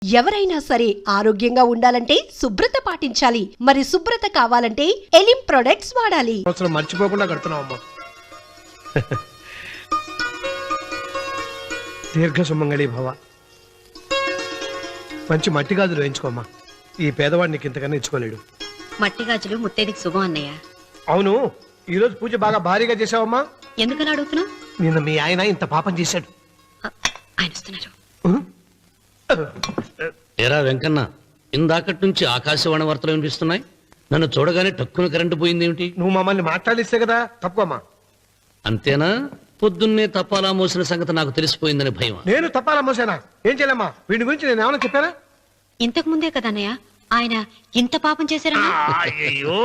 ఎవరైనా సరే ఆరోగ్యంగా ఉండాలంటే శుభ్రత పాటించాలి. మరి శుభ్రత కావాలంటే ఎలిం ప్రొడక్ట్స్ వాడాలి. మర్చిపోకుండా కడుతున్నావమ్మా. దీర్ఘ సుమంగళి భవ. మంచి మట్టి గాజులు వేయించుకోమ్మా. ఈ పేదవాడిని నీకు ఇంతకన్నా ఇచ్చుకోలేడు. మట్టి గాజులు ముత్తైదికి శుభం అన్నయ్య. అవును, ఈ రోజు పూజ బాగా భారీగా చేసావమ్మా. ఎందుకలా అడుగుతున్నావు? నిన్న మీ ఆయన ఇంత పాపం చేశాడు. ఆయన వస్తున్నారు. ఏరా వెంకన్న, ఇందాకటి నుంచి ఆకాశవాణి వార్తలు వినిపిస్తున్నాయి. నన్ను చూడగానే టక్కున కరెంటు పోయిందేమిటి? నువ్వు మమ్మల్ని మాట్లాడిస్తే కదా తప్పుకోమ్మా. అంతేనా? పొద్దున్నే తపాలా మోసిన సంగతి నాకు తెలిసిపోయిందని భయం. నేను తప్పాలా మోసానా? ఏం చేయలేమ్మా. వీడి గురించి నేను ఏమైనా చెప్పానా? ఇంతకు ముందే కదా అన్నయ్య ఆయన ఇంత పాపం చేశారన్నా. అయ్యో,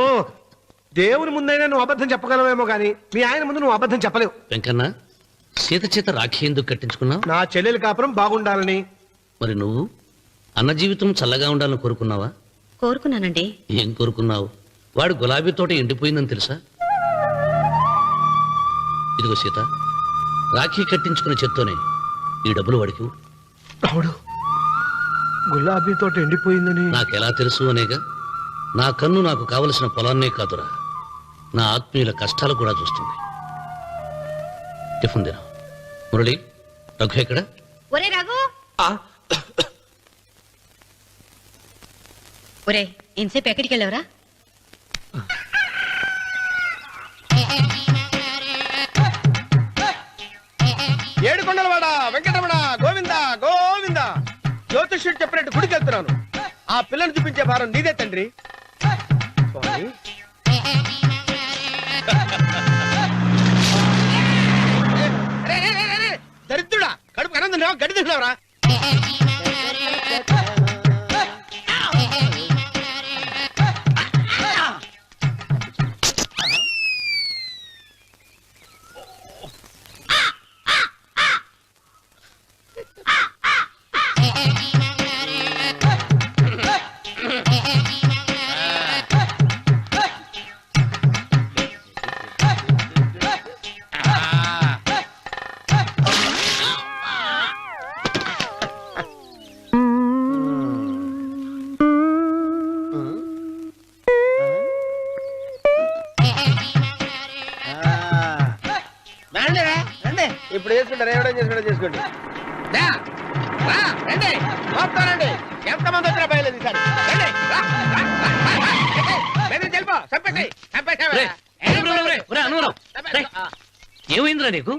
దేవుని ముందైనా నువ్వు అబద్ధం చెప్పగలవేమో గానీ మీ ఆయన ముందు నువ్వు అబద్ధం చెప్పలేవు. వెంకన్న, సీత చేత రాఖీ ఎందుకు కట్టించుకున్నావు? నా చెల్లెలి కాపురం బాగుండాలని. మరి నువ్వు అన్న జీవితం చల్లగా ఉండాలని కోరుకున్నావా? కోరుకున్నానండి. ఏం కోరుకున్నావు? వాడు గులాబీ తోట ఎండిపోయిందని తెలుసా? ఇదిగో సీత, రాఖీ కట్టించుకున్న చేత్తోనే ఈ డబ్బులు వాడికి. రావుడు, గులాబీ తోట ఎండిపోయిందని నాకెలా తెలుసు అనేగా. నా కన్ను నాకు కావలసిన పొలాన్నే కాదురా, నా ఆత్మీయుల కష్టాలు కూడా చూస్తుంది. టిఫిన్ తిన. మురళి, రఘు ఎక్కడ? ఒరే రఘు, ఒరే ఇంతసేపు ఎక్కడికి వెళ్ళావురా? ఏడుకొండలవాడ వెంకటరమణ గోవింద గోవింద. జ్యోతిష్యుడు చెప్పినట్టు గుడికి వెళ్తున్నాను. ఆ పిల్లని చూపించే భారం నీదే తండ్రి. స్వామి, దరిద్రుడా, కడుపు కనందున్నావా? గడి తిన్నావురా? ఇప్పుడు చేసుకుంటారు, ఏమైనా చేసుకుంటా చేసుకోండి. రండి, ఎంతమంది వచ్చినా బయలుదేరి ఈసారి. ఏమైందిరా నీకు?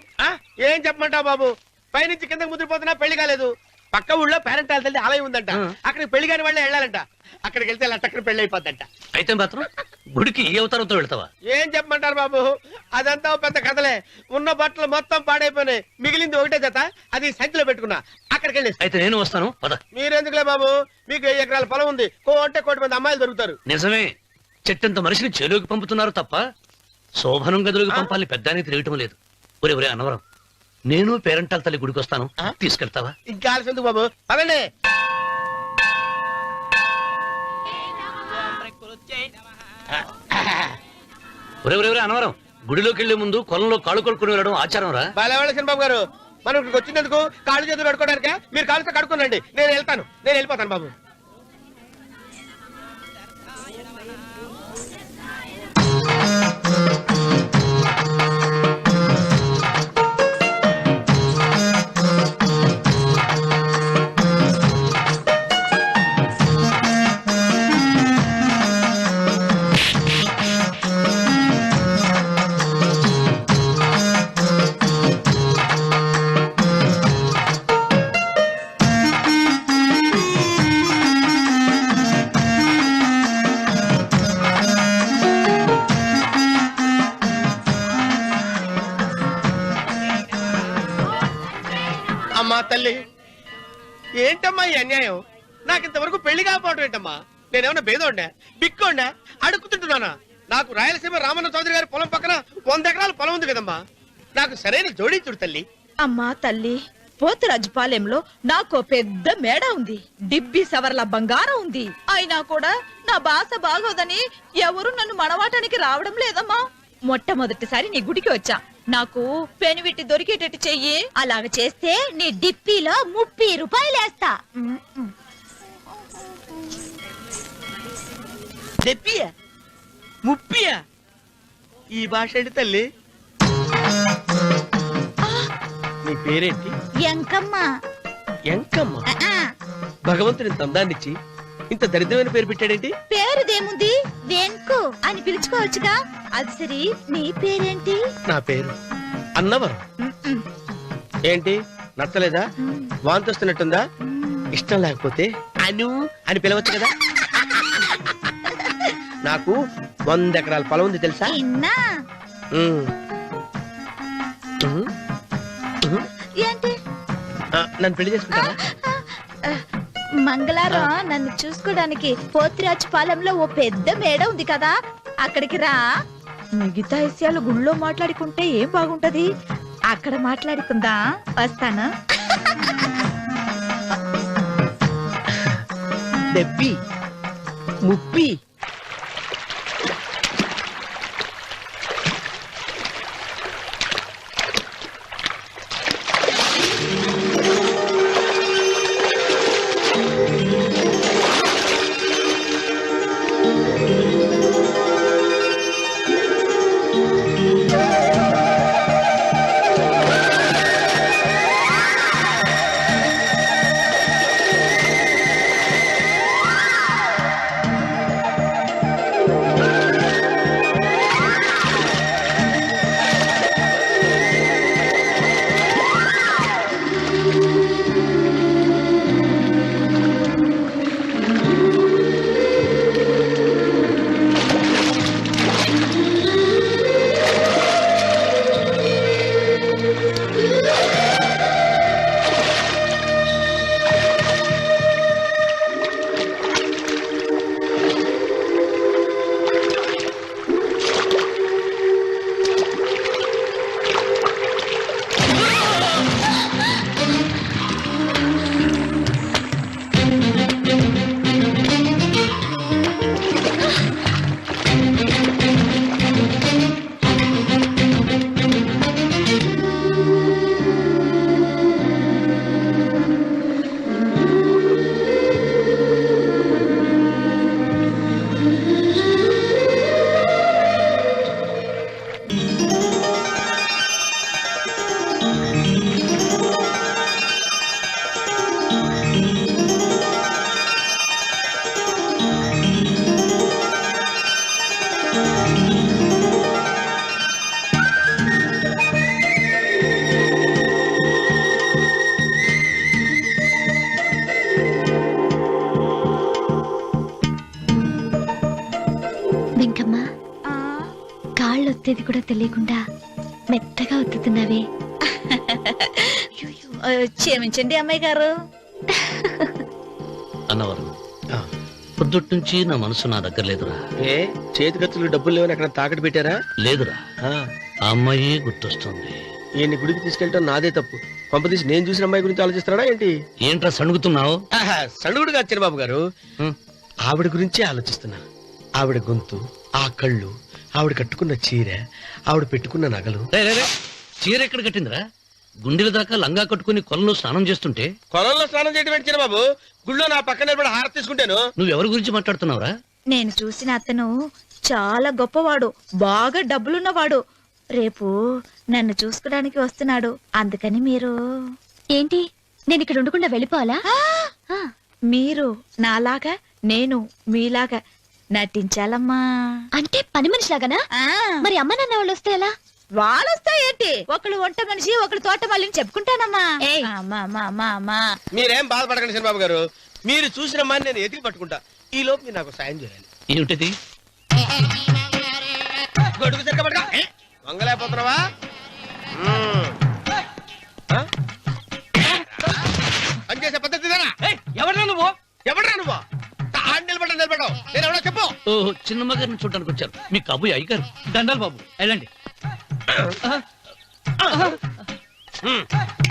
ఏం చెప్పమంటావు బాబు? పైనుంచి కిందకి ముద్రపోతున్నా పెళ్లి కాలేదు. పక్క ఊళ్ళో పేరెంట్ తల్లి ఆలయం ఉందంట. అక్కడికి పెళ్లి కాని వాళ్ళే వెళ్ళాలంట. అక్కడికి వెళ్తే అక్కడ పెళ్లి అయిపోద్దంట. అయితే మాత్రం గుడికి ఏ అవతారంతో వెళ్తావా? ఏం చెప్పమంటారు బాబు? అదంతా పెద్ద కథలే. ఉన్న బట్టలు మొత్తం పాడైపోయినాయి. మిగిలింది ఒకటే జత, అది సంచిలో పెట్టుకున్నా. అక్కడికి వెళ్ళి. అయితే నేను వస్తాను, పద. మీరెందుకులే బాబు, మీకు 10 ఎకరాల పొలం ఉంది. అంటే 1 కోటి మంది అమ్మాయిలు దొరుకుతారు. నిజమే, చెట్టంత మనిషిని చేలోకి పంపుతున్నారు తప్ప శోభనం గదిలోకి పంపాలని పెద్దానికి తెలియటం లేదు. ఒరే ఒరే అన్నవరం, నేను పేరెంటాల తల్లి గుడికి వస్తాను, తీసుకెళ్తావా? ఇంకా ఆలస్యం బాబు, పదండి. ఒరే ఒరే ఒరే అన్నవరం, గుడిలోకి వెళ్లే ముందు కొలంలో కాళ్ళు కొడుకుని వెళ్ళడం ఆచారం రా. బాలవాళ్ళ బాబు గారు, మనం ఇక్కడికి వచ్చినందుకు కాళ్ళు చేతులు కడుక్కోవడానికే. మీరు కాళ్ళతో కడుక్కోనండి, నేను వెళ్తాను. నేను వెళ్ళిపోతాను బాబు. అమ్మా తల్లి, ఏంటమ్మా ఈ అన్యాయం? నాకింతవరకు పెళ్లి కాకపోవడం ఏంటమ్మా? నేనేమన్నా బేదోండా, బిక్కోండా, అడుక్కుతుంటున్నానా? నాకు రాయలసీమ రామన్న చౌదరి గారి పొలం పక్కన 100 ఎకరాల పొలం ఉంది కదమ్మా. నాకు సరైన జోడీ చూడు తల్లి. అమ్మా తల్లి, పోతురాజుపాలెంలో నాకు పెద్ద మేడ ఉంది. 70 సవర్ల బంగారం ఉంది. అయినా కూడా నా భాష బాగోదని ఎవరు నన్ను మనవాటానికి రావడం లేదమ్మా. మొట్టమొదటిసారి నీ గుడికి వచ్చా. నాకు పెనువిట్టి దొరికేటట్టు చెయ్యి. అలాగ చేస్తే నీ డిప్పీలో 30 రూపాయలు వేస్తా. డెప్పియా ముప్పియా ఈ భాష ఏంటి తల్లి? నీ పేరేంటి? ఎంకమ్మ. ఎంకమ్మ. భగవంతుని తందాన్నిచ్చి ఇంత దరిద్రమైన పేరు పెట్టాడేంటి? పేరుదేముంది, వెంకు అని పిలుచుకోవచ్చుగా. అది సరి, నీ పేరేంటి? నా పేరు అన్నవరం. ఏంటి నచ్చలేదా? వాంతి వస్తున్నట్టుందా? ఇష్టం లేకపోతే అను అని పిలవచ్చు కదా. నాకు 100 ఎకరాల పొలం ఉంది తెలుసా? ఇన్నా. ఉమ్. ఉమ్. ఉమ్. ఏంటి? నన్ను పెళ్లి చేసుకుంటారా? మంగళారం నన్ను చూసుకోవడానికి పోతిరాజుపాలెంలో ఓ పెద్ద మేడ ఉంది కదా, అక్కడికి రా. మిగతా విషయాలు గుళ్ళో మాట్లాడుకుంటే ఏం బాగుంటది, అక్కడ మాట్లాడుకుందా. వస్తాను. డెబ్బి ముప్పి వెంకమ్మ, కాళ్ళు ఒత్తేది కూడా తెలియకుండా మెత్తగా ఒత్తుతున్నావే. క్షమించండి అమ్మాయి గారు. అన్నవరం, పొద్దుటి నుంచి నా మనసు నా దగ్గర లేదురా. ఏ చేతికత్తులు డబ్బులు లేవని అక్కడ తాకట్టు పెట్టారా? లేదురా, ఆ అమ్మాయి గుర్తొస్తుంది. ఈయన్ని గుడికి తీసుకెళ్ళటం నాదే తప్పు. పంపదీసి నేను చూసిన అమ్మాయి గురించి ఆలోచిస్తున్నాడా ఏంటి? ఏంట్రా సణుగుతున్నావు? సణుగుడు కాదు చిన్నబాబు గారు, ఆవిడ గురించే ఆలోచిస్తున్నా. ఆవిడ గొంతు, ఆ కళ్ళు, ఆవిడ కట్టుకున్న చీర, ఆవిడ పెట్టుకున్న నగలు. చీర ఎక్కడ కట్టిందిరా? గుండెల దాకా లంగా కట్టుకుని కొలంలో స్నానం చేస్తుంటే. కొలంలో స్నానం చేయడం ఏంటి చిన్నబాబు? గుళ్ళో నా పక్కన నిలబడి హారతి తీసుకుంటాను. నువ్వెవరి గురించి మాట్లాడుతున్నావురా? నేను చూసిన అతను చాలా గొప్పవాడు, బాగా డబ్బులున్నవాడు. రేపు నన్ను చూసుకోవడానికి వస్తున్నాడు. అందుకని మీరు. ఏంటి, నేను ఇక్కడ ఉండకుండా వెళ్ళిపోవాలా? మీరు నాలాగా, నేను మీలాగా నటించాలమ్మా. అంటే పని మనిషిలాగానా? మరి అమ్మ నాన్న వాళ్ళు వస్తే ఎలా? వాళ్ళు వస్తాయేంటి? ఒకళ్ళు వంట మనిషి, ఒకళ్ళు తోట మళ్ళీ చెప్పుకుంటానమ్మా. మీరేం బాధపడకండి చిన్నబాబు గారు, మీరు చూసిన అమ్మాయిని నేను ఎతికి పట్టుకుంటా. ఈ లోపు మీరు నాకు సాయం చేయాలి. ఏమిటిది? గొడుగు సరిగ్గా వంగలేకపోతున్నావా? పనిచేసే పద్ధతి ఎవడరా నువ్వు? ఎవడరా నువ్వు? నిలబడ్డావు నేను ఎవడో చెప్పు. ఓహో, చిన్నమ్మ గారిని చూడడానికి వచ్చారు. మీ కాబోయే అయ్యగారు. దండాలు బాబు, వెళ్ళండి.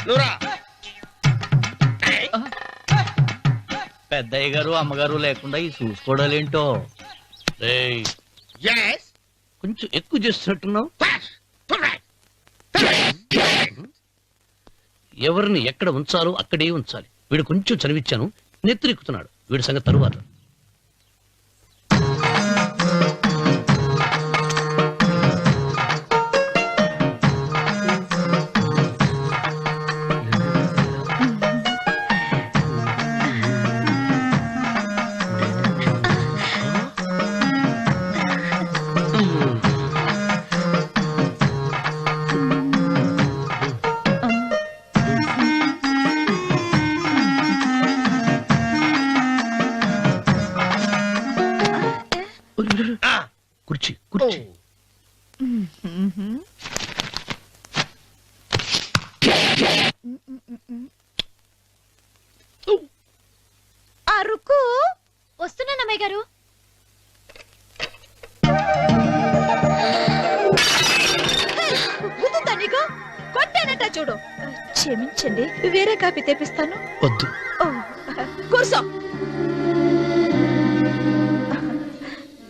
నువ్వురా. పెద్దయ్య గారు అమ్మగారు లేకుండా ఈ చూసుకోవడాలేంటో. కొంచెం ఎక్కువ చేస్తున్నట్టున్నావు. ఎవరిని ఎక్కడ ఉంచాలో అక్కడే ఉంచాలి. వీడు కొంచెం చనివిచ్చాను, నెత్తిరెక్కుతున్నాడు. వీడి సంగతి తరువాత. సరుకు వస్తున్నానమ్మాయి గారు. గుర్తుందా నీకు? కొట్టానట చూడు. క్షమించండి, వేరే కాపీ తెప్పిస్తాను. వద్దు. ఓ, కూర్చో.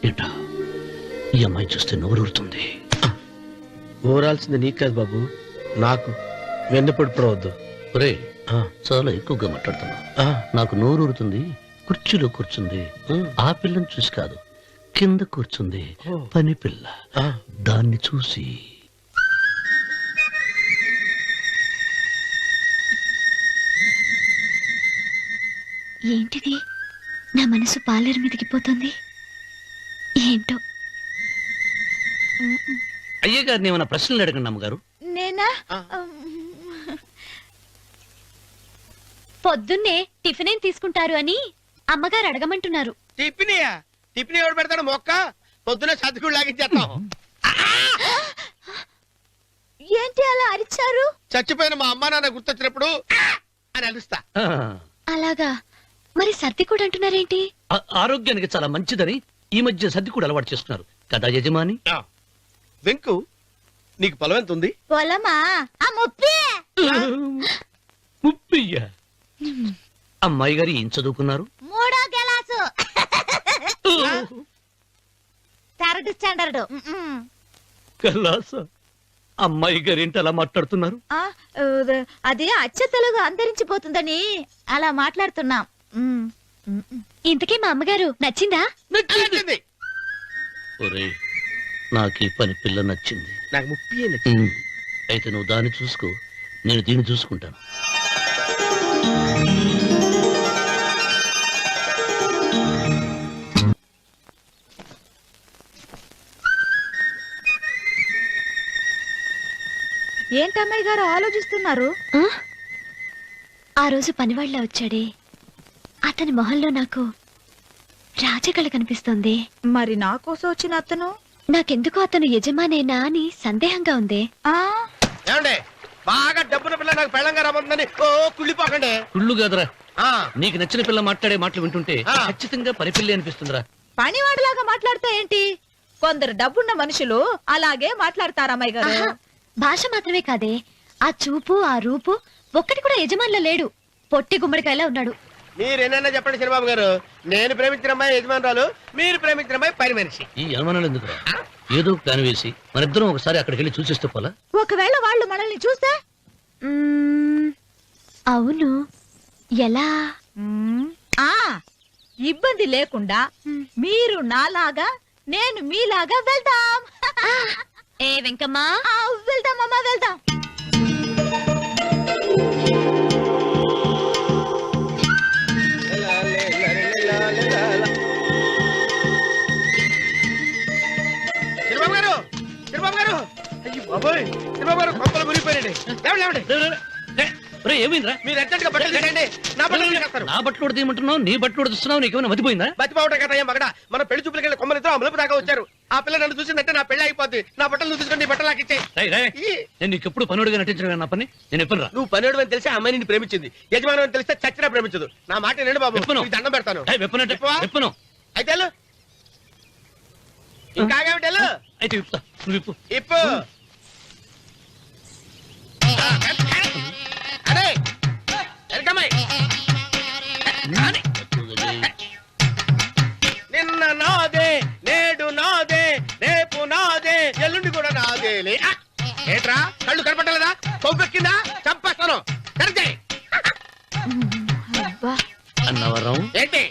ఏంటా ఈ అమ్మాయి చూస్తే నోరూరుతుంది. ఊరాల్సింది నీకు కాదు బాబు, నాకు. వెన్నపడి పడవద్దు. ఒరే చాలా ఎక్కువగా మాట్లాడుతున్నా. నాకు నోరూరుతుంది. కుర్చీలో కూర్చుంది. ఆ పిల్లని చూసి కాదు, కింద కూర్చుంది పని పిల్ల. దాన్ని చూసి ఏంటిది? నా మనసు పాలేరు మీదకి పోతుంది. ఏంటో. అయ్య గారిని ఏమైనా ప్రశ్నలు అడగండి అమ్మగారు. నేనా? పొద్దున్నే టిఫిన్ ఏం తీసుకుంటారు అని అమ్మగారు అడగమంటున్నారు. టిఫినియా? టిఫిన్ ఎవడు పెడతాడు మొక్క? పొద్దున సర్దుకుడు లాగించేస్తాం. ఏంటి అలా అరిచారు? చచ్చిపోయిన మా అమ్మ నాన్న గుర్తొచ్చినప్పుడు అని అలుస్తా. ఆ, అలాగా? మరి సర్ది కూడా అంటున్నారేంటి? ఆరోగ్యానికి చాలా మంచిదని ఈ మధ్య సర్ది కూడా అలవాటు చేస్తున్నారు కదా యజమాని. వెంకు, నీకు పొలం ఎంత ఉంది? పొలమా? ఆ ముప్పి. ముప్పయ్య. అమ్మాయి గారు ఏం చదువుకున్నారు? 3వ క్లాసు, 3rd స్టాండర్డ్. కలాస. అమ్మాయి గారు ఏంటి అలా మాట్లాడుతున్నారు? అది అచ్చ తెలుగు అంతరించిపోతుందని అలా మాట్లాడుతున్నాం. ఇంతకీ మా అమ్మగారు నచ్చిందా? నచ్చింది. ఒరే నాకు ఈ పని పిల్ల నచ్చింది. నాకు 30 నచ్చింది. అయితే నువ్వు దాన్ని చూసుకో, నేను దీన్ని చూసుకుంటాను. ఏంటమ్మాయి గారు ఆలోచిస్తున్నారు? ఆ? ఆ రోజు పనివాళ్ళ వచ్చాడే, అతని మొహంలో నాకు రాజకళ కనిపిస్తోంది. మరి నా కోసం వచ్చిన అతను? నాకెందుకో అతను యజమానేనా అని సందేహంగా ఉంది. ఏమండి, బాగా డబ్బున పిల్ల నాకు పెళ్ళంగా రాబోతుందని ఓ కుళ్ళిపోకండి. కుళ్ళు కాదురా, ఆ, నీకు నచ్చిన పిల్ల మాట్లాడే మాటలు వింటుంటే ఆ. ఖచ్చితంగా పని పిల్లి అనిపిస్తుందిరా. పనివాడిలాగా మాట్లాడతా ఏంటి? కొందరు డబ్బున్న మనుషులు అలాగే మాట్లాడతారమ్మాయి గారు. ఆహా, భాష మాత్రమే కాదే, ఆ చూపు ఆ రూపు ఒక్కటి కూడా యజమానిలో లేడు. పొట్టి గుమ్మడికాయలా ఉన్నాడు. మీరేనన్నా చెప్పండి చిరబాబు గారు, నేను ప్రేమించిన అమ్మాయి యజమానురాలు, మీరు ప్రేమించిన అమ్మాయి పని మనిషి. ఈ అనుమానాలు ఎందుకురా? ఏదో ప్లాన్ వేసి మనిద్దరం ఒకసారి అక్కడికి వెళ్ళి చూసేస్తే పోలా? ఒకవేళ వాళ్ళు మనల్ని చూస్తే? అవును, ఎలా? ఆ ఇబ్బంది లేకుండా మీరు నాలాగా నేను మీలాగా వెళ్దాం. ఏ వెంకమ్మా, వెళ్దాం అమ్మా, వెళ్దాం. చిరబాబు గారు, చిరబాబు గారు, అయ్యి బాబోయ్, చిరబాబు గారు కొంపలు మునిగిపోయారండి. లేవండి, లేవండి. ఏమైందిరా? మీరు అర్జెంట్ గా బట్టలు తీసేయండి. నా బట్టలు తీసేస్తారు. నా బట్టలు ఉడతీయమంటున్నావు, నీ బట్టలు ఉడుతున్నావు, నీకేమైనా మతిపోయిందా? బతిపోవటం కదా మగడ. మన పెళ్లి చూపులకి వెళ్ళి కొమ్మలితో అమలుపు దాకా వచ్చారు. ఆ పిల్ల నన్ను చూసిందంటే నా పెళ్లి అయిపోద్ది. నా బట్టలు నువ్వు తీసుకొని నీ బట్టలు నాకు ఇచ్చేయి. రేయ్, రేయ్, నేను నీకు ఎప్పుడు పనుడిగా నటించడం నా పని. నేను ఎప్పుడు రా? నువ్వు పనివాడు అని తెలిసి ఆ అమ్మాయి నిన్ను ప్రేమించింది, యజమాని అని తెలిస్తే చచ్చినా ప్రేమించదు. నా మాట వినండి బాబు, విప్పను. నీకు దండం పెడతాను. విప్పవా? విప్పను. అయితే వెళ్ళు. ఇంకా ఆగేమిటి వెళ్ళు. అయితే విప్పుతా, నువ్వు విప్పు. ఇప్పు. అరే వెల్కమ్మాయి. నిన్న నాదే, నేడు నాదే, రేపు నాదే, ఎల్లుండి కూడా నాదేలే. ఏట్రా కళ్ళు కనపట్టలేదా? కొవ్వెక్కిందా? చంపేస్తాను. కరెక్టే. అన్నవరం ఏంటి?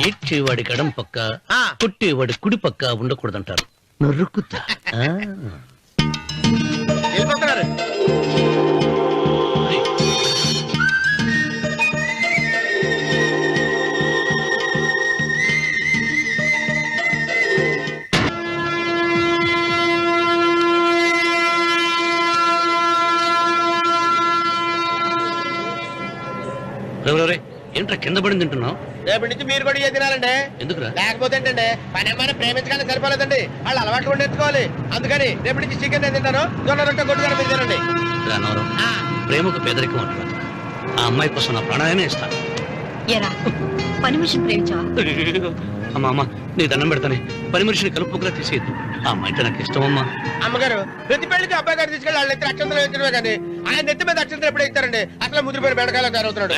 ఏడ్చేవాడి గడం పక్క, ఆ. కొట్టేవాడి కుడి పక్క ఉండకూడదంటారు. నరుకుతా. వెళ్ళిపోతున్నారు. ఏంట్రా కింద పడింది తింటున్నావు? రేపటి నుంచి మీరు కూడా ఇదే తినాలండి. ఎందుకురా? లేకపోతే ఏంటండి, పని అమ్మాయిని ప్రేమించగానే సరిపోలేదండి, వాళ్ళు అలవాట్లు కూడా నేర్చుకోవాలి. అందుకని రేపటి నుంచి చికెన్ నేను తింటాను, జొన్న రొట్టె కొట్టుగా మీరు తినండి. అన్నవరం, ప్రేమకు పేదరికం అంటారు. ఆ అమ్మాయి కోసం నా ప్రాణాయమే ఇస్తాను. ఎరా పని మనిషిని ప్రేమించావా? అమ్మా అమ్మా నీ దండం పెడతానే, పని మనిషిని కలుపుకులా తీసేయద్దు. ఆ అమ్మాయి అంటే నాకు ఇష్టం అమ్మా. అమ్మగారు ప్రతి పెళ్లికి అబ్బాయి గారు తీసుకెళ్ళి వాళ్ళ ఎత్తి అక్షంతలు వేయించడమే కానీ ఆయన నెత్తి మీద అక్షంతలు ఎప్పుడు ఇస్తారండి? అసలు ముద్రపోయిన బెడకాయలో తయారవుతున్నాడు.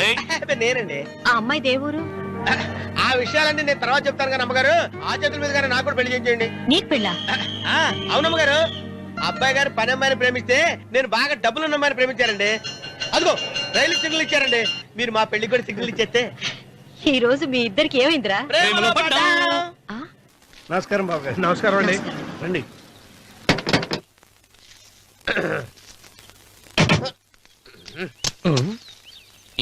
నేనండి. ఆ అమ్మాయి దేవురు ఆ విషయాలన్నీ నేను తర్వాత చెప్తాను కానీ అమ్మగారు ఆ చేతుల మీద కానీ నాకు కూడా పెళ్లి చేయండి. నీకు పెళ్ళా? అవునమ్మగారు, అబ్బాయి గారు పని అమ్మాయిని ప్రేమిస్తే నేను బాగా డబ్బులు ఉన్న అమ్మాయిని ప్రేమించారండి. అదిగో రైలు సిగ్నల్ ఇచ్చారండి. మీరు మా పెళ్లికి కూడా సిగ్నల్ ఇచ్చేస్తే ఈ రోజు మీ ఇద్దరికి ఏమైందిరా? ఆ? నమస్కారం బాబు గారు. నమస్కారం అండి. రండి.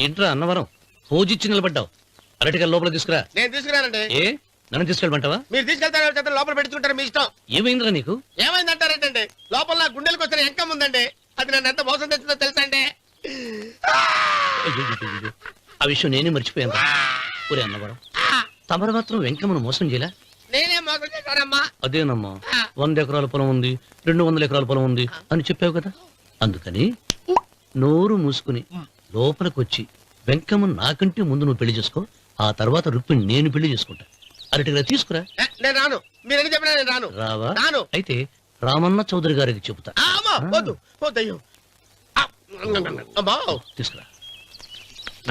ఏంట్రా అన్నవరం పూజిచ్చి నిలబడ్డావు? అరటిగా లోపల తీసుకురా. నేను తీసుకురానండి. ఏ నన్ను తీసుకెళ్ళమంటావా? మీరు తీసుకెళ్తారు లోపల పెట్టుకుంటారు, మీ ఇష్టం. ఏమైందిరా నీకు? ఏమైందంటారేంటండి? లోపల నా గుండెలకు వచ్చిన ఎంకం ఉందండి. అది నన్ను ఎంత మోసం తెచ్చిందో తెలుసా అండి? అయ్యయ్యయ్యయ్యో. ఆ విషయం నేనే మర్చిపోయాను. ఒరే అన్నవరం, తమరు మాత్రం వెంకమ్మను మోసం చేయలే? నేనే మోసం చేశానమ్మా. అదేనమ్మా, 100 ఎకరాల పొలం ఉంది, 200 ఎకరాల పొలం ఉంది అని చెప్పావు కదా. అందుకని నోరు మూసుకుని లోపలికి వచ్చి వెంకమ్మ నాకంటే ముందు నువ్వు పెళ్లి చేసుకో. ఆ తర్వాత రుక్మిణి నేను పెళ్లి చేసుకుంటా. అరటిగా తీసుకురా. నేను రాను. మీరని చెప్పినా నేను రాను. రావా? రాను. అయితే రామన్న చౌదరి గారికి చెబుతా. వద్దు వద్దయ్యో. అమ్మా తీసుకురా.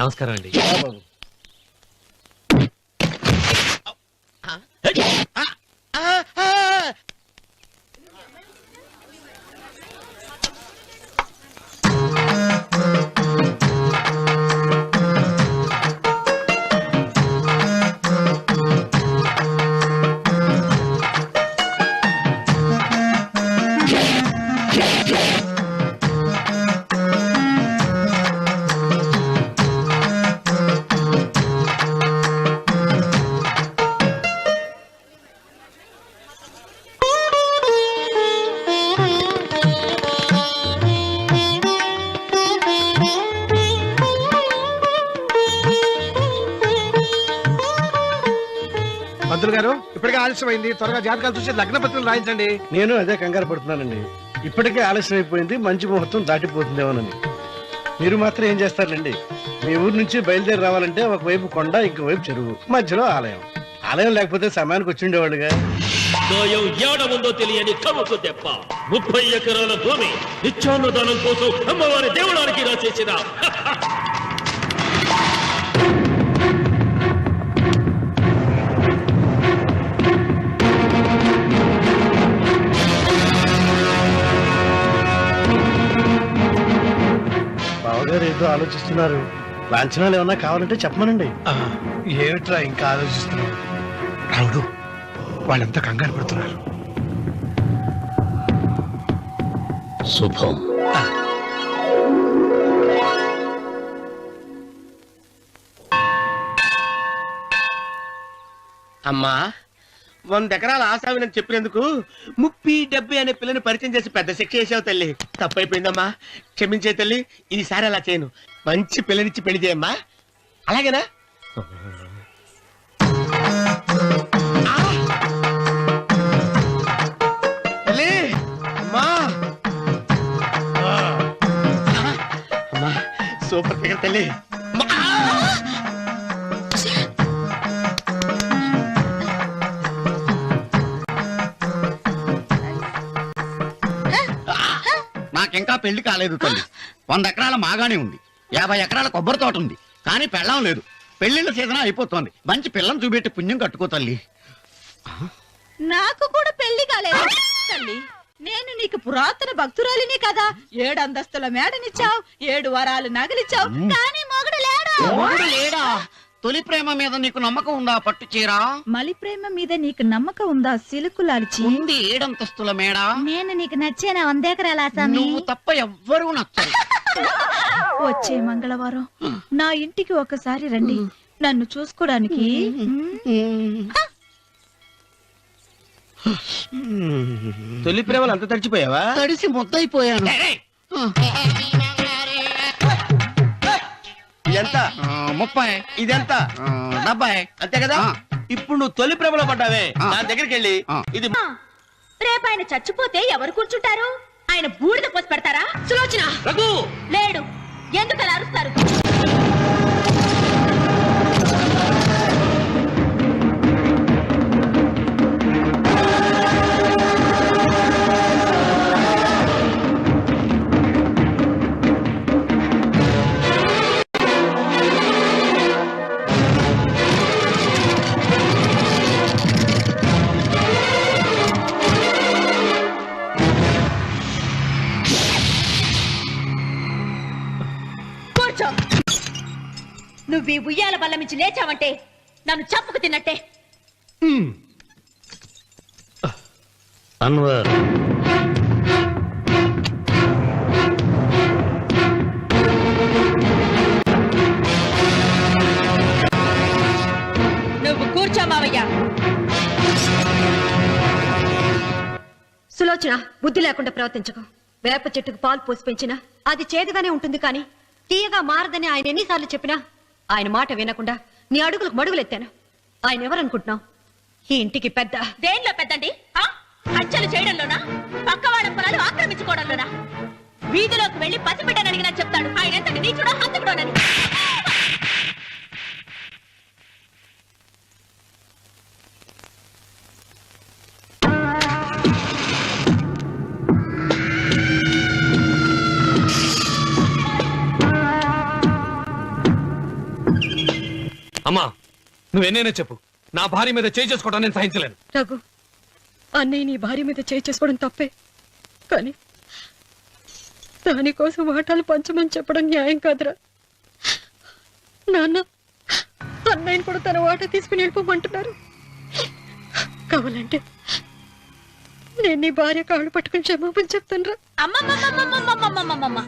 నమస్కారం అండి. మంత్రులు గారు ఇప్పటికే ఆలస్యమైంది. త్వరగా జాతకాలు చూసి లగ్న పత్రికలు రాయించండి. నేను అదే కంగారు పడుతున్నానండి. ఇప్పటికే ఆలస్యం అయిపోయింది, మంచి ముహూర్తం దాటిపోతుందేమోనని. మీరు మాత్రం ఏం చేస్తారండి? మీ ఊరు నుంచి బయలుదేరి రావాలంటే ఒకవైపు కొండ, ఇంకోవైపు చెరువు, మధ్యలో ఆలయం. ఆలయం లేకపోతే సమయానికి వచ్చి ఉండేవాడుగా. దోయం ఏడముందో తెలియని కవుకు దెబ్బ. 30 ఎకరాల భూమి నిత్యాన్నదానం కోసం అమ్మవారి దేవుడానికి రాసేసిన బావగారు ఏదో ఆలోచిస్తున్నారు. లాంఛనాలు ఏమన్నా కావాలంటే చెప్పమనండి. ఏమిట్రా ఇంకా ఆలోచిస్తున్నావు? రావుడు, వాళ్ళంతా కంగారు పడుతున్నారు. శుభం. అమ్మా, 100 ఎకరాల ఆశావినని చెప్పినందుకు 30-70 అనే పిల్లని పరిచయం చేసి పెద్ద శిక్ష చేసావు తల్లి. తప్పైపోయిందమ్మా, క్షమించే తల్లి. ఈసారి అలా చేయను. మంచి పిల్లనిచ్చి పెళ్లి చేయమ్మా. అలాగేనా? తల్లి, అమ్మా. అమ్మా, సూపర్ ఫిగర్ తల్లి. నాకింకా పెళ్లి కాలేదు తల్లి. 100 ఎకరాల మాగానే ఉంది, 50 ఎకరాల కొబ్బరి తోట ఉంది, కానీ పెళ్ళం లేదు. పెళ్లిళ్ళ సీజన్ అయిపోతుంది. మంచి పిల్లని చూపెట్టి పుణ్యం కట్టుకో తల్లి. నాకు కూడా పెళ్లి కాలేదు తల్లి. నేను నీకు పురాతన భక్తురాలిని కదా. 7 అంతస్తుల మేడనిచ్చావు, 7 వరాలు నగలిచ్చావు, కానీ మొగుడు లేడు. మొగుడు లేడా? తొలి ప్రేమ మీద నీకు నమ్మకం ఉందా? పట్టు చీరా. మలి ప్రేమ మీద నీకు నమ్మకం ఉందా? సిలుకులాల్చి ఉంది 7 అంతస్తుల మేడ. నేను నీకు నచ్చేనా 100 ఎకరాల ఆసామి? నువ్వు తప్ప ఎవ్వరూ నచ్చరు. వచ్చే మంగళవారం నా ఇంటికి ఒకసారి రండి, నన్ను చూసుకోవడానికి. తొలి ప్రేమలు అంత తడిచిపోయావా? తడిసి ముద్దయిపోయాను. ఎంత? 30. ఇదెంత? 70. అంతే కదా. ఇప్పుడు నువ్వు తొలి ప్రేమలో పడ్డావే, నా దగ్గరికి వెళ్ళి ఇది రేపు ఆయన చచ్చిపోతే ఎవరు కూర్చుంటారు? ఆయన బూడిద పోసి పెడతారా? సులోచన లేడు, ఎందుకు అలా అరుస్తారు? నువ్వు ఈ ఉయ్యాల బల్ల మించి లేచావంటే నన్ను చంపుకు తిన్నట్టే. అన్వర్, నువ్వు కూర్చో మావయ్య. సులోచన, బుద్ధి లేకుండా ప్రవర్తించకు. వేప చెట్టుకు పాలు పోసి పెంచినా అది చేదుగానే ఉంటుంది, కానీ తీయగా మారదని ఆయన ఎన్నిసార్లు చెప్పినా ఆయన మాట వినకుండా నీ అడుగులకు మడుగులెత్తాను. ఆయన ఎవరనుకుంటున్నావు? ఈ ఇంటికి పెద్ద. దేనిలో పెద్దండి? హత్యలు చేయడంలోనా? పక్కవాడ పొలాలు ఆక్రమించుకోవడంలోనా? వీధిలోకి వెళ్లి పసిబిడ్డని అడిగినా చెప్తాడు ఆయన ఎంతటి నీచుడో హంతకుడోనని. అమ్మా, నువ్వెన్నైనా చెప్పు, నా భార్య మీద చేయి చేసుకోవడం నేను సహించలేను. రఘు, అన్నయ్య నీ భార్య మీద చేయి చేసుకోవడం తప్పే, కానీ దానికోసం వాటాలు పంచమని చెప్పడం న్యాయం కాదురా. నాన్న అన్నయ్యని కూడా తన వాటా తీసుకుని వెళ్ళిపోమంటున్నారు. కావాలంటే నేను నీ భార్య కాళ్ళు పట్టుకుని క్షమాపణ చెప్తాను రా. అమ్మమ్మమ్మమ్మమ్మమ్మమ్మమ్మమ్మ,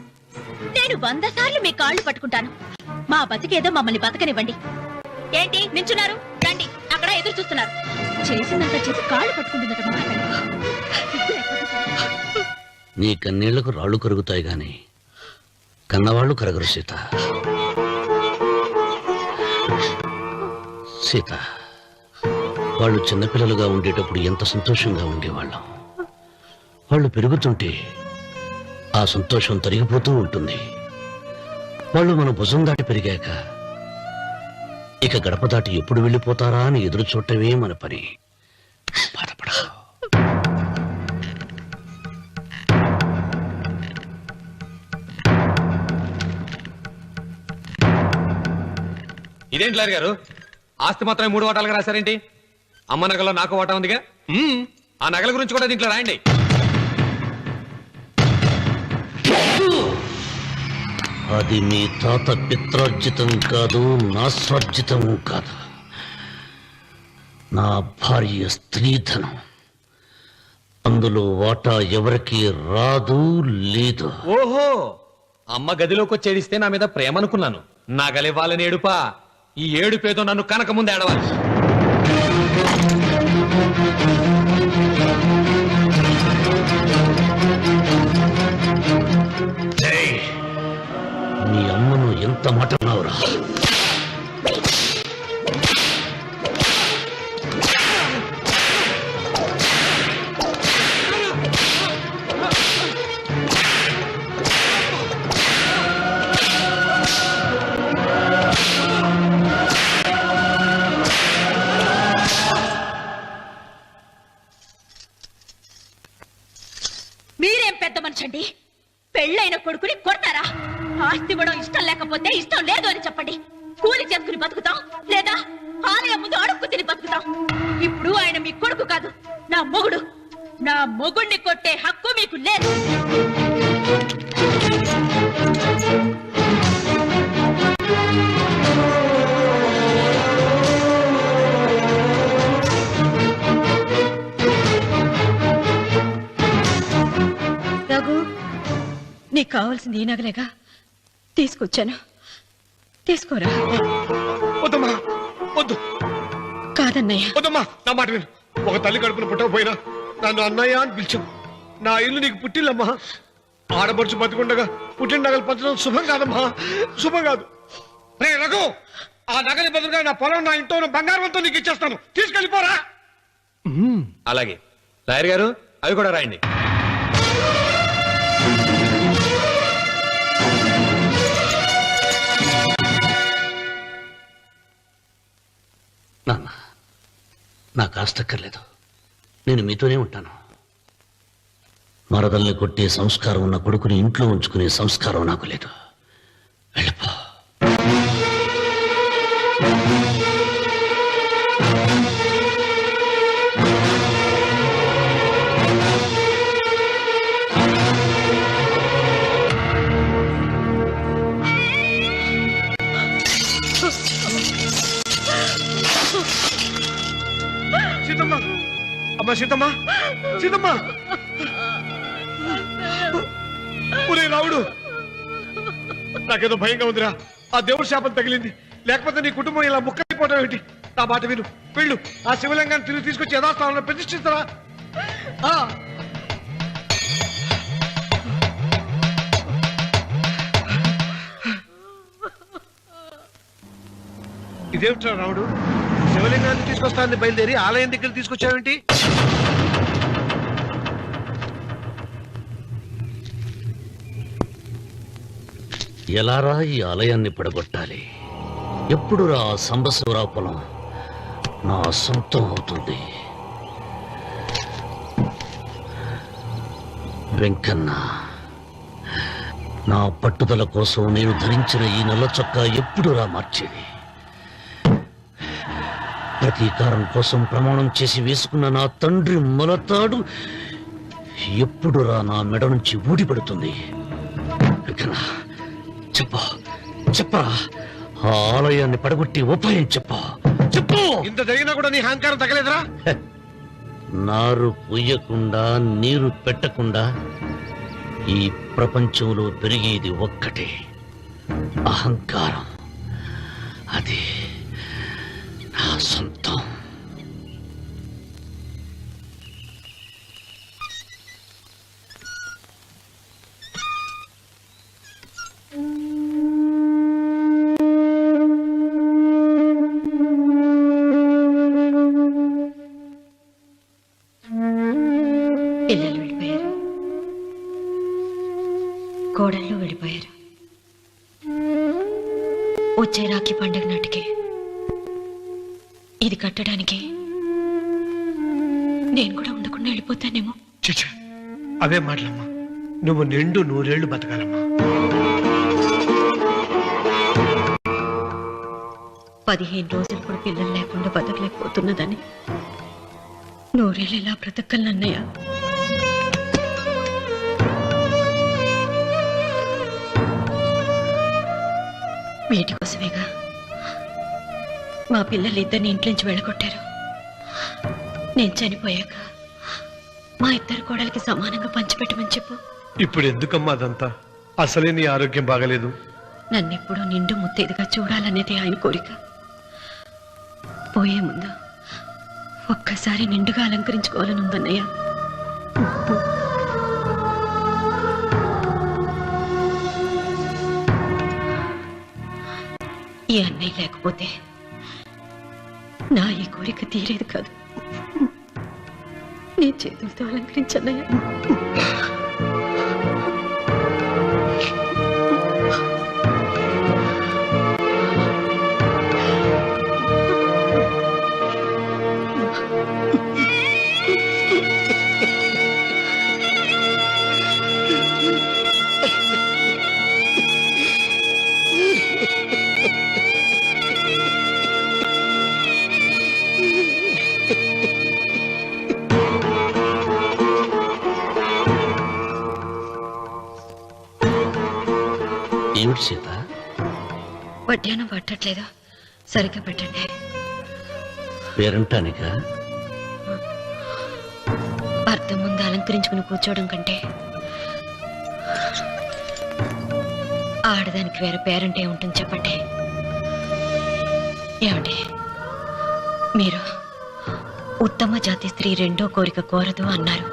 నేను 100 సార్లు మీ కాళ్ళు పట్టుకుంటాను. మా బతికేదో మమ్మల్ని బతకనివ్వండి. ఏంటి నించున్నారు? రండి, అక్కడ ఎదురు చూస్తున్నారు. చేసిందంతా చేసి కాళ్ళు పట్టుకుంటున్నట్టు నీ కన్నీళ్లకు రాళ్లు కరుగుతాయి గాని కన్నవాళ్లు కరగరు సీత. సీత, వాళ్ళు చిన్నపిల్లలుగా ఉండేటప్పుడు ఎంత సంతోషంగా ఉండేవాళ్ళం. వాళ్ళు పెరుగుతుంటే ఆ సంతోషం తరిగిపోతూ ఉంటుంది. వాళ్ళు మన భుజం దాటి పెరిగాక ఇక గడప దాటి ఎప్పుడు వెళ్ళిపోతారా అని ఎదురు చూడటమే మన పని. బాధపడకు. ఇదేంటి లారీ గారు, ఆస్తి మాత్రమే 3 వాటాలుగా రాశారేంటి? అమ్మ నగలో నాకు వాటా ఉందిగా, ఆ నగల గురించి కూడా దీంట్లో రాయండి. అది మీ తాత పిత్రార్జితం కాదు, నా స్వార్జితం కాదు. నా భార్య స్త్రీధనం. అందులో వాటా ఎవరికి రాదు, లేదు. ఓహో, అమ్మ గదిలోకి వచ్చేడిస్తే నా మీద ప్రేమ అనుకున్నాను. నగలివ్వాలని ఏడుపా. ఈ ఏడుపేదో నన్ను కనక ముందు ఏడవాలి. మీ అమ్మను ఎంత మాట అన్నావురా? మీరేం పెద్ద మనిషండి? పెళ్ళైన కొడుకుని కొడతారా? ఆస్తి ఇవ్వడం ఇష్టం లేకపోతే ఇష్టం లేదు అని చెప్పండి. కూలి చేసుకుని బతుకుతాం, లేదా ఆలయం ముందు అడుక్కు తిని బతుకుతాం. ఇప్పుడు ఆయన మీ కొడుకు కాదు, నా మొగుడు. నా మొగుడిని కొట్టే హక్కు మీకు లేదు. రఘు, నీకు కావాల్సింది ఈ నగలేగా, తీసుకొచ్చాను, తీసుకోరా. వద్దమ్మా, వద్దు. కాదన్నయ్య. వద్దమ్మా, నా మాట విను. ఒక తల్లి కడుపున పుట్టకపోయినా నన్ను అన్నయ్య అని పిలిచావు. నా ఇల్లు నీకు పుట్టిల్లమ్మా. ఆడపడుచు బతికుండగా పుట్టిన నగలు పంచడం శుభం కాదమ్మా, శుభం కాదు. రే రఘు, ఆ నగలి బదులుగా నా పొలం, నా ఇంట్లో బంగారంతో నీకు ఇచ్చేస్తాను, తీసుకెళ్ళిపోరా. అలాగే లాయర్ గారు, అవి కూడా రాయండి. నాన్న, నాకు ఆస్తక్కర్లేదు. నేను మీతోనే ఉంటాను. మరదల్ని కొట్టే సంస్కారం ఉన్న కొడుకుని ఇంట్లో ఉంచుకునే సంస్కారం నాకు లేదు. వెళ్ళిపో. సీతమ్మ, అమ్మా సీతమ్మ, సీతమ్మ. ఒరే రావుడు, నాకేదో భయంగా ఉందిరా. ఆ దేవుడి శాపం తగిలింది, లేకపోతే నీ కుటుంబం ఇలా ముక్కైపోవడం ఏంటి? నా మాట విను, వెళ్ళు. ఆ శివలింగాన్ని తిరిగి తీసుకొచ్చి యథాస్థానంలో ప్రతిష్ఠిస్తారా? ఇదేమిట్రా రావుడు, శివలింగాన్ని తీసుకొస్తానని బయలుదేరి ఆలయం దగ్గర తీసుకొచ్చావేంటి? ఎలారా ఈ ఆలయాన్ని పడగొట్టాలి? ఎప్పుడు రా సంబశివరావు పొలం నా సొంతం అవుతుంది? వెంకన్న, నా పట్టుదల కోసం నేను ధరించిన ఈ నల్ల చొక్కా ఎప్పుడు రా మార్చేది? ప్రతీకారం కోసం ప్రమాణం చేసి వేసుకున్న నా తండ్రి మొలతాడు ఎప్పుడు రా నా మెడ నుంచి ఊడిపడుతుంది? వెంకన్న, చెప్పరా, ఆ ఆలయాన్ని పడగొట్టి ఉపాయం చెప్పు. ఇంత జరిగినా కూడా నీ అహంకారం తగ్గలేదురా? నారు పొయ్యకుండా నీరు పెట్టకుండా ఈ ప్రపంచంలో పెరిగేది ఒక్కటే, అహంకారం. అది నా సొంతం. పిల్లలు వెళ్ళిపోయారు, కోడళ్ళు వెళ్ళిపోయారు. వచ్చే రాఖీ పండగ నాటికి ఇది కట్టడానికి నేను కూడా ఉండకుండా వెళ్ళిపోతానేమో. చిచ్చా, అవే మాటలమ్మా. నువ్వు నిండు 100 ఏళ్లు బతకాలమ్మా. 15 రోజులు కూడా పిల్లలు లేకుండా బతకలేకపోతున్నదని 100 ఏళ్ళు ఎలా బ్రతకలన్నయ్య? వీటి కోసమేగా మా పిల్లలిద్దరిని ఇంట్లోంచి వెళ్ళగొట్టారు. నేను చనిపోయాక మా ఇద్దరు కోడలికి సమానంగా పంచిపెట్టమని చెప్పు. ఇప్పుడు ఎందుకమ్మా అదంతా? అసలే నీ ఆరోగ్యం బాగలేదు. నన్నెప్పుడూ నిండు ముత్తైదుగా చూడాలనేది ఆయన కోరిక. పోయే ముందు ఒక్కసారి నిండుగా అలంకరించుకోవాలని ఉందన్నయ్య. ఈ అన్నయ్య లేకపోతే నా ఈ కోరిక తీరేది కాదు. నీ చేతులతో అలంకరించన్నయ్య. ఏమిటి సీత? వడ్డానం పట్టట్లేదా? సరిగ్గా పెట్టండి. పేరంటానిక అర్థం ముందు అలంకరించుకుని కూర్చోవడం కంటే ఆడదానికి వేరే పేరంటే ఉంటుంది చెప్పండి. ఏమండి, మీరు ఉత్తమ జాతి స్త్రీ రెండో కోరిక కోరదు అన్నారు.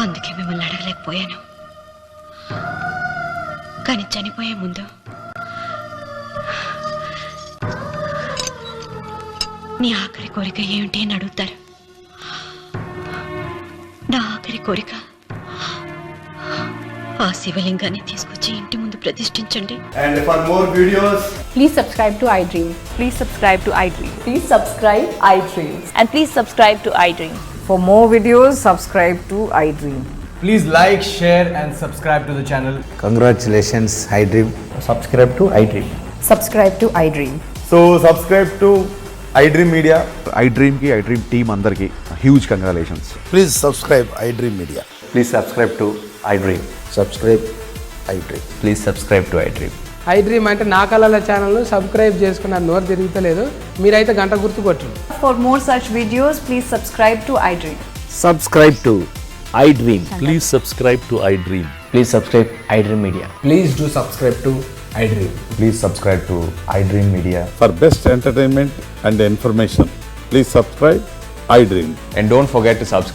అందుకే మిమ్మల్ని అడగలేకపోయాను. కానీ చనిపోయే ముందు నీ ఆఖరి కోరిక ఏమిటి అని అడుగుతారు. నా ఆఖరి కోరిక ఆ శివలింగాన్ని తీసుకొచ్చి ఇంటి ముందు ప్రతిష్ఠించండి. And for more videos, please subscribe to iDream. Please subscribe to iDream. Please subscribe iDream. And please subscribe to iDream. For more videos, subscribe to iDream. please like, share and subscribe to the channel. Congratulations, iDream. Subscribe to iDream. Subscribe to iDream. So subscribe to iDream Media. iDream ki iDream team andarki huge congratulations. Please subscribe iDream Media. Please subscribe to iDream. Subscribe iDream. Please subscribe to iDream. I dream అంటే నా కళల ఛానల్ను subscribe చేసుకున్న నోరు తిరుగుతలేదు. మీరైతే గంట గుర్తు కొట్టండి. For more such videos, please subscribe to iDream. Subscribe to iDream. Please subscribe to iDream. Please subscribe iDream Media. Please do subscribe to iDream. Please subscribe to iDream Media. For best entertainment and information, please subscribe iDream. And don't forget to subscribe